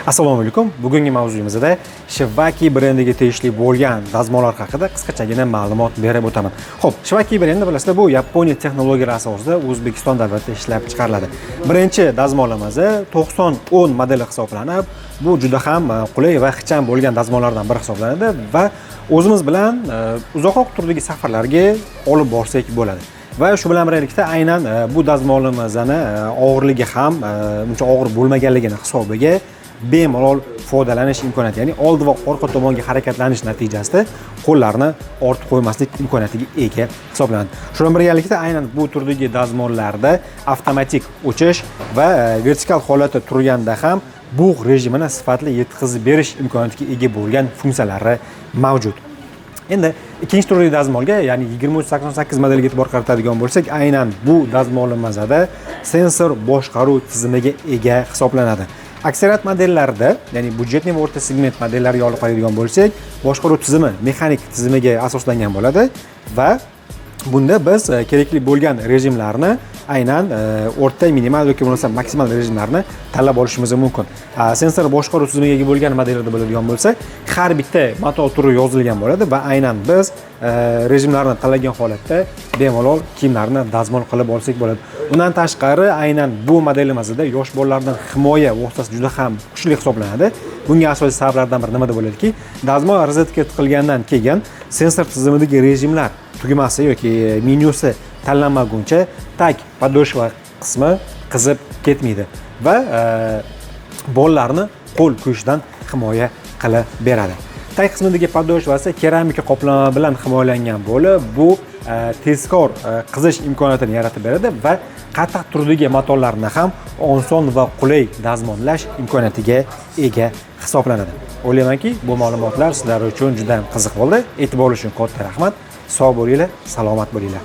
Assalomu alaykum. Bugungi mavzuyimizda Shivaki brendiga tegishli bo'lgan dazmollar haqida qisqachagina ma'lumot berib o'taman. Xo'p, Shivaki brendi bilasizlar, bu Yaponiya texnologiyalari asosida O'zbekiston davlatida ishlab chiqariladi. Birinchi dazmolimiz 9010 modeli hisoblanib, bu juda ham qulay va ixcham bo'lgan dazmollardan biri hisoblanadi va o'zimiz bilan uzoqroq turdagi safarlarga olib borsak bo'ladi. Va shu bilan birgalikda aynan bu dazmolimizni og'irligi ham uncha og'ir bo'lmaganligini hisobiga bemalol foydalanish imkoniyati, ya'ni old va orqa tomonga harakatlanish natijasida qo'llarni ortib qo'ymaslik imkoniyatiga ega hisoblanadi. Shu bilan birgalikda aynan bu turdagi dazmollarda avtomatik o'chish va vertikal holatda turganda ham bug' rejimini sifatli yetkazib berish imkoniyatiga ega bo'lgan funksiyalari mavjud. Endi ikkinchi turdagi dazmolga, ya'ni 2388 modeliga e'tibor qaratadigan bo'lsak, aynan bu dazmolimizda sensor boshqaruv tizimiga ega hisoblanadi. Aksariyat modellarda, ya'ni budjetli va o'rta segment modellariga olib qaraydigan bo'lsak, boshqaruv tizimi mexanik tizimiga asoslangan bo'ladi va bunda biz kerakli bo'lgan rejimlarni aynan o'rta, minimal yoki bo'lmasa maksimal rejimlarni tanlab olishimiz mumkin. Sensor boshqaruv tizimiga ega bo'lgan modellarda bo'ladigan bo'lsa, har bitta motor turi yozilgan bo'ladi va aynan biz rejimlarni tanlagan holatda bemalol kiyimlarni dazmol qilib olsak bo'ladi. Undan tashqari, aynan bu modelimizda yosh bolalardan himoya vositasi juda ham kuchli hisoblanadi. Bunga asosiy sabablardan biri nimada bo'ladiki, dazmol rozetka tiqilgandan keyin sensor tizimidagi rejimlar tugmasi yoki menyusi tanlanmaguncha tag podoshva qismi qizib ketmaydi va bolalarni qo'l kuyishdan himoya qilib beradi. Tag qismidagi podoshvasi keramika qoplama bilan himoyalangan bo'lib, bu tezkor qizish imkoniyatini yaratib beradi va qattiq turdagi motorlarni ham oson va qulay dazmollash imkoniyatiga ega hisoblanadi. O'ylaymanki, bu ma'lumotlar sizlar uchun juda ham qiziq bo'ldi. E'tibor uchun katta rahmat. Sog' bo'linglar, salomat bo'linglar.